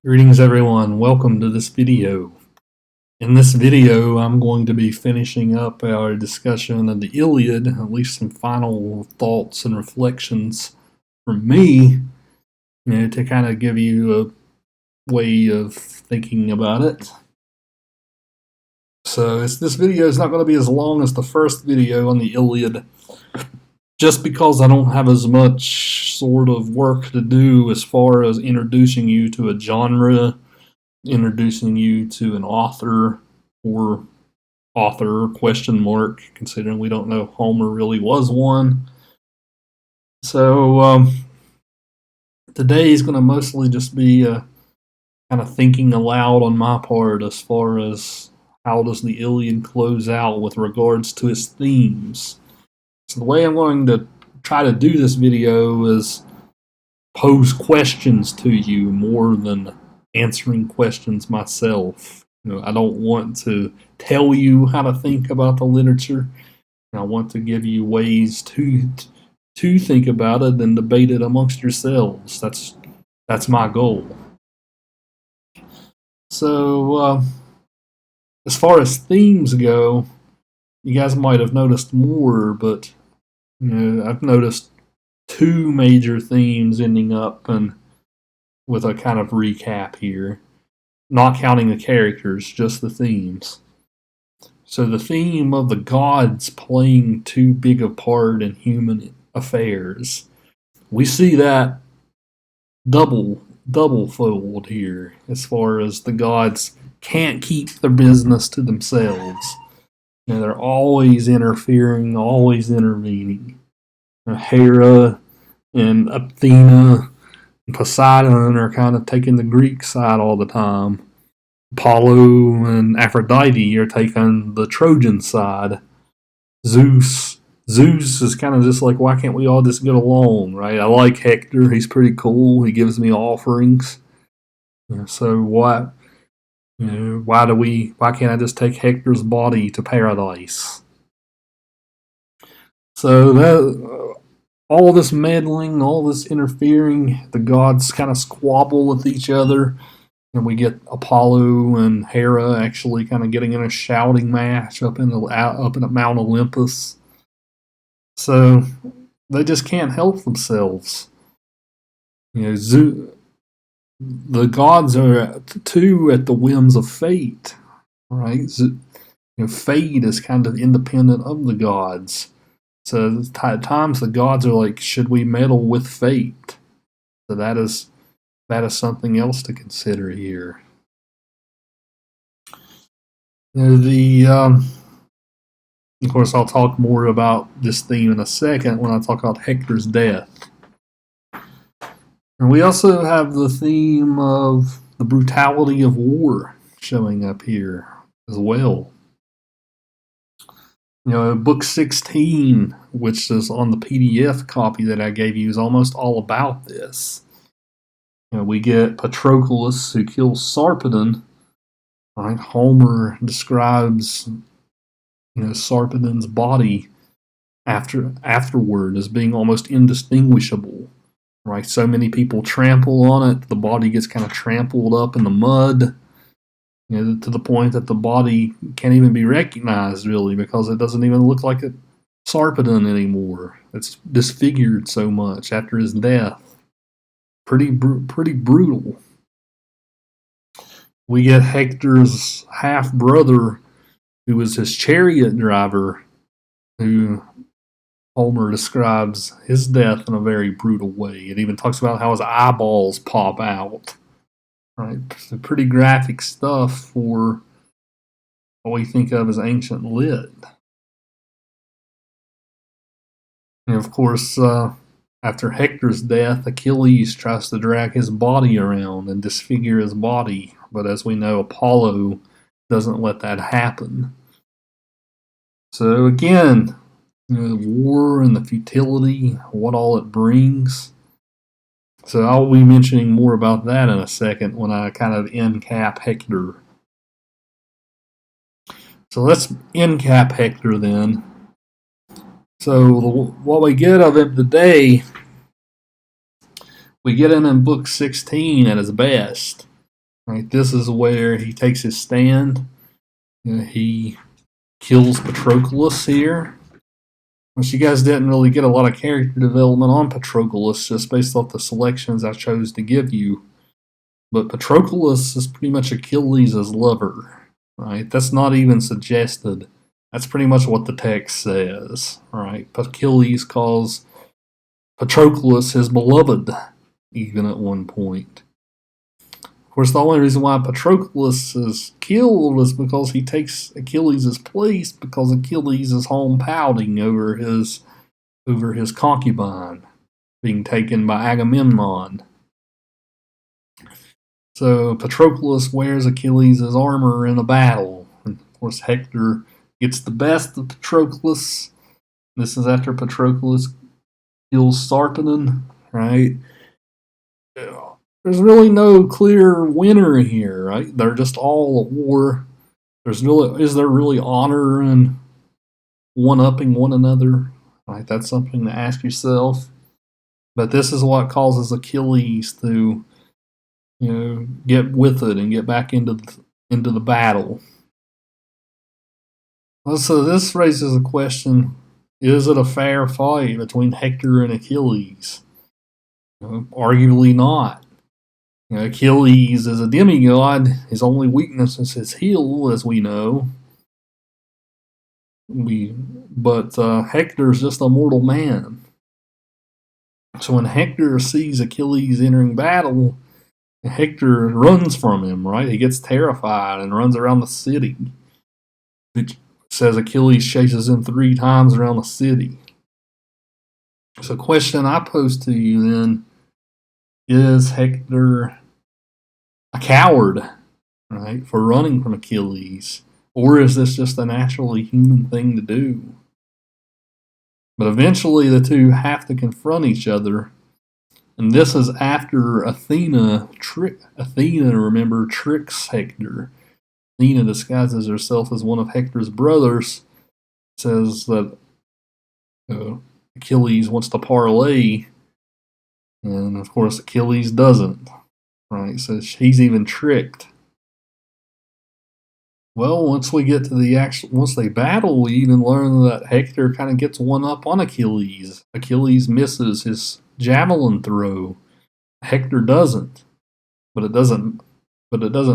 Greetings everyone, welcome to this video. In this video I'm going to be finishing up our discussion of the Iliad, at least some final thoughts and reflections from me, to kind of give you a way of thinking about it. So this video is not going to be as long as the first video on the Iliad, just because I don't have as much sort of work to do as far as introducing you to a genre, introducing you to an author or author question mark, considering we don't know Homer really was one. So today is going to mostly just be kind of thinking aloud on my part as far as how does the Iliad close out with regards to its themes. So the way I'm going to try to do this video is pose questions to you more than answering questions myself. I don't want to tell you how to think about the literature. I want to give you ways to think about it and debate it amongst yourselves. That's my goal. So as far as themes go, you guys might have noticed more, but I've noticed two major themes ending up and with a kind of recap here, not counting the characters, just the themes. So the theme of the gods playing too big a part in human affairs, we see that double fold here, as far as the gods can't keep their business to themselves. They're always interfering, always intervening. Hera and Athena and Poseidon are kind of taking the Greek side all the time. Apollo and Aphrodite are taking the Trojan side. Zeus is kind of just like, why can't we all just get along, right? I like Hector. He's pretty cool. He gives me offerings. So why can't I just take Hector's body to paradise? So that all this meddling, all this interfering, the gods kind of squabble with each other. And we get Apollo and Hera actually kind of getting in a shouting match up in Mount Olympus. So they just can't help themselves. The gods are too at the whims of fate, right? Fate is kind of independent of the gods. So at times the gods are like, should we meddle with fate? So that is something else to consider here. Of course, I'll talk more about this theme in a second when I talk about Hector's death. And we also have the theme of the brutality of war showing up here as well. Book 16, which is on the PDF copy that I gave you, is almost all about this. We get Patroclus, who kills Sarpedon. Right? Homer describes Sarpedon's body afterward as being almost indistinguishable. Right? So many people trample on it, the body gets kind of trampled up in the mud, to the point that the body can't even be recognized really, because it doesn't even look like a Sarpedon anymore. It's disfigured so much after his death. Pretty brutal. We get Hector's half brother, who was his chariot driver, who Homer describes his death in a very brutal way. It even talks about how his eyeballs pop out. Right? So pretty graphic stuff for what we think of as ancient lit. And of course, after Hector's death, Achilles tries to drag his body around and disfigure his body. But as we know, Apollo doesn't let that happen. So again, the war and the futility, what all it brings. So I'll be mentioning more about that in a second when I kind of end cap Hector. So let's end cap Hector then. So what we get of him today, we get him in book 16 at his best. Right, this is where he takes his stand. He kills Patroclus here. Which you guys didn't really get a lot of character development on Patroclus, just based off the selections I chose to give you. But Patroclus is pretty much Achilles' lover, right? That's not even suggested. That's pretty much what the text says, right? Achilles calls Patroclus his beloved, even at one point. Of course, the only reason why Patroclus is killed is because he takes Achilles' place, because Achilles is home pouting over his concubine being taken by Agamemnon. So Patroclus wears Achilles' armor in a battle. And of course, Hector gets the best of Patroclus. This is after Patroclus kills Sarpedon, right? There's really no clear winner here, right? They're just all at war. Is there really honor in one-upping one another? Right, that's something to ask yourself. But this is what causes Achilles to, get with it and get back into the battle. So this raises a question: is it a fair fight between Hector and Achilles? Arguably not. Achilles is a demigod. His only weakness is his heel, as we know. But Hector's just a mortal man. So when Hector sees Achilles entering battle, Hector runs from him, right? He gets terrified and runs around the city. It says Achilles chases him 3 times around the city. So the question I pose to you then, is Hector a coward, right, for running from Achilles? Or is this just a naturally human thing to do? But eventually the two have to confront each other. And this is after Athena, remember, tricks Hector. Athena disguises herself as one of Hector's brothers, says that Achilles wants to parlay, and of course Achilles doesn't. Right, so he's even tricked. Well, once we get to once they battle, we even learn that Hector kind of gets one up on Achilles. Achilles misses his javelin throw. Hector doesn't, but it doesn't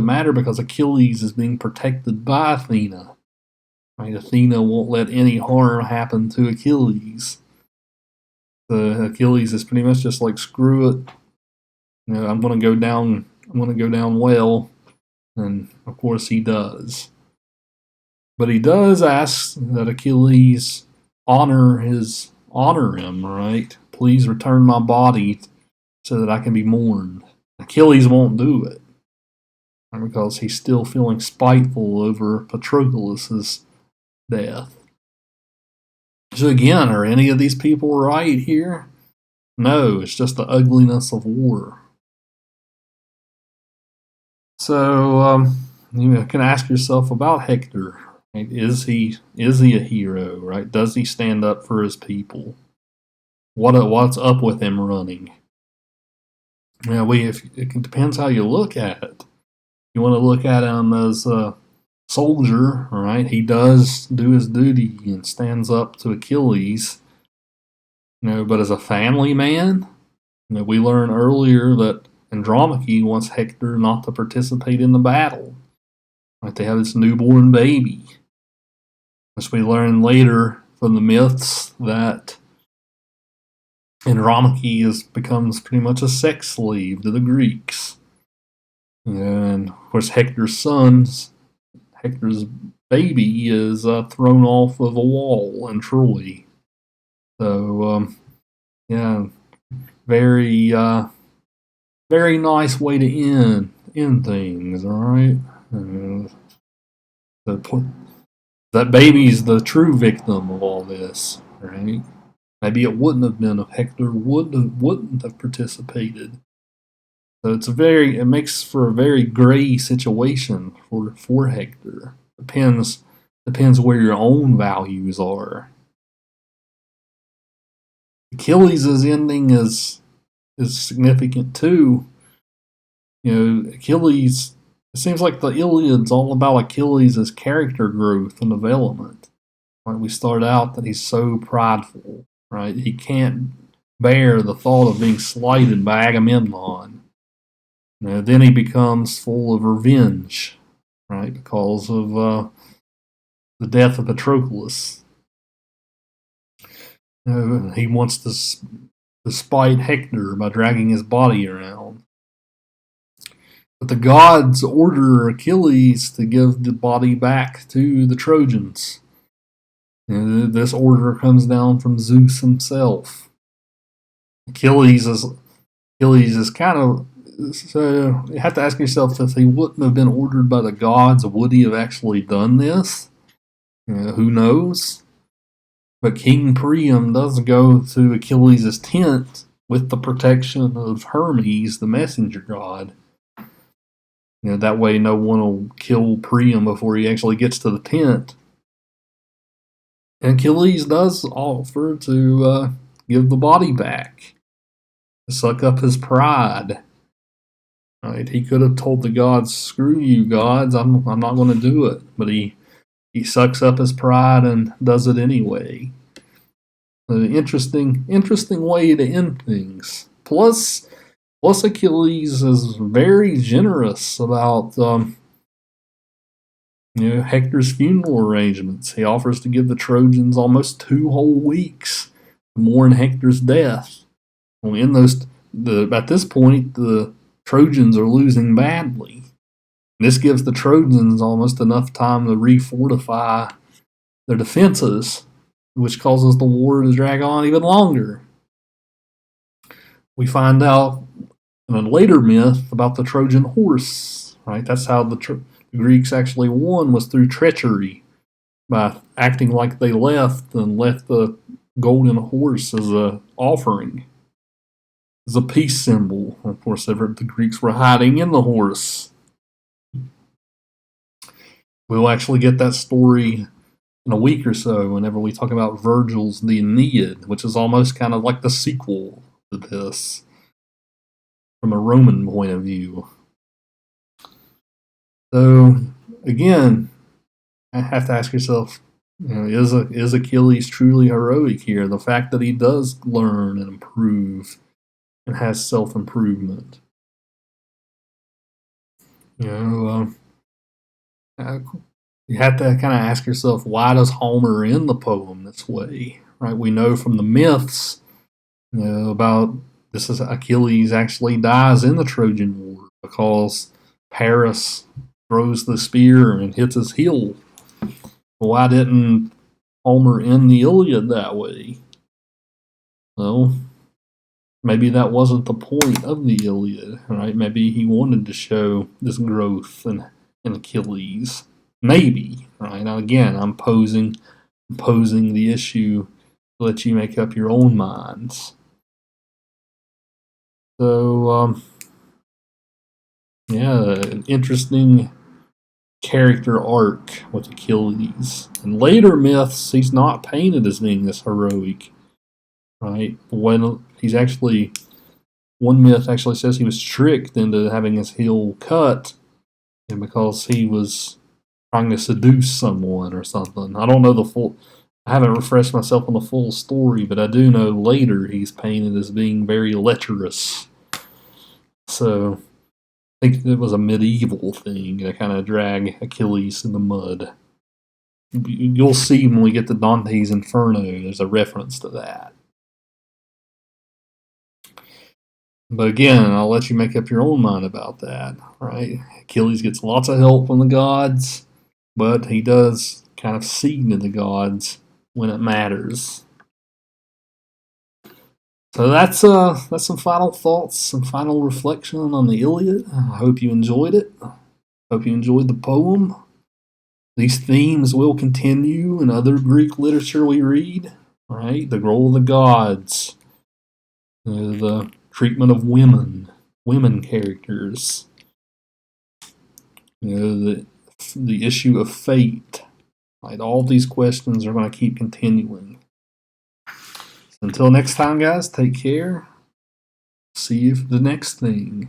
matter because Achilles is being protected by Athena. Right, Athena won't let any harm happen to Achilles. Achilles is pretty much just like, screw it. I'm going to go down. I'm going to go down well, and of course he does. But he does ask that Achilles honor him, right? Please return my body so that I can be mourned. Achilles won't do it because he's still feeling spiteful over Patroclus' death. So again, are any of these people right here? No, it's just the ugliness of war. So you can ask yourself about Hector. Right? Is he a hero? Right? Does he stand up for his people? What's up with him running? It depends how you look at it. You want to look at him as a soldier, right? He does do his duty and stands up to Achilles. But as a family man, we learn earlier that Andromache wants Hector not to participate in the battle. Right? They have this newborn baby. As we learn later from the myths that Andromache becomes pretty much a sex slave to the Greeks. And of course Hector's baby is thrown off of a wall in Troy. So very very nice way to end things. All right, that baby's the true victim of all this, right? Maybe it wouldn't have been if Hector wouldn't have participated. So it makes for a very gray situation for Hector. Depends where your own values are. Achilles' ending is significant too. Achilles It seems like the Iliad's all about Achilles' character growth and development. Right? We start out that he's so prideful, right? He can't bear the thought of being slighted by Agamemnon. Then he becomes full of revenge, right, because of the death of Patroclus. He wants to spite Hector by dragging his body around. But the gods order Achilles to give the body back to the Trojans. This order comes down from Zeus himself. Achilles is kind of, so you have to ask yourself, if he wouldn't have been ordered by the gods, would he have actually done this? Who knows? But King Priam does go to Achilles' tent with the protection of Hermes, the messenger god. That way no one will kill Priam before he actually gets to the tent. And Achilles does offer to give the body back, to suck up his pride. Right? He could have told the gods, "Screw you, gods! I'm not going to do it." But he sucks up his pride and does it anyway. An interesting way to end things. Plus Achilles is very generous about Hector's funeral arrangements. He offers to give the Trojans almost 2 whole weeks to mourn Hector's death. Well, at this point, the Trojans are losing badly. This gives the Trojans almost enough time to refortify their defenses, which causes the war to drag on even longer. We find out in a later myth about the Trojan horse. Right, that's how the Greeks actually won, was through treachery, by acting like they left the golden horse as an offering, as a peace symbol. Of course, the Greeks were hiding in the horse. We'll actually get that story in a week or so whenever we talk about Virgil's The Aeneid, which is almost kind of like the sequel to this from a Roman point of view. So, again, I have to ask yourself, is Achilles truly heroic here? The fact that he does learn and improve and has self-improvement. You have to kind of ask yourself, why does Homer end the poem this way? Right? We know from the myths, about this is Achilles actually dies in the Trojan War because Paris throws the spear and hits his heel. Why didn't Homer end the Iliad that way? Well, maybe that wasn't the point of the Iliad, right? Maybe he wanted to show this growth in Achilles. Maybe, right? Now again, I'm posing the issue to let you make up your own minds. So, an interesting character arc with Achilles. In later myths, he's not painted as being this heroic, right? When he's actually, one myth actually says he was tricked into having his heel cut, and because he was trying to seduce someone or something. I don't know I haven't refreshed myself on the full story, but I do know later he's painted as being very lecherous. So I think it was a medieval thing to kind of drag Achilles in the mud. You'll see when we get to Dante's Inferno, there's a reference to that. But again, I'll let you make up your own mind about that, right? Achilles gets lots of help from the gods, but he does kind of cede to the gods when it matters. So that's some final thoughts, some final reflection on the Iliad. I hope you enjoyed it. Hope you enjoyed the poem. These themes will continue in other Greek literature we read, right? The role of the gods, the treatment of women characters, the issue of fate. Right? All these questions are going to keep continuing. So until next time, guys, take care. See you for the next thing.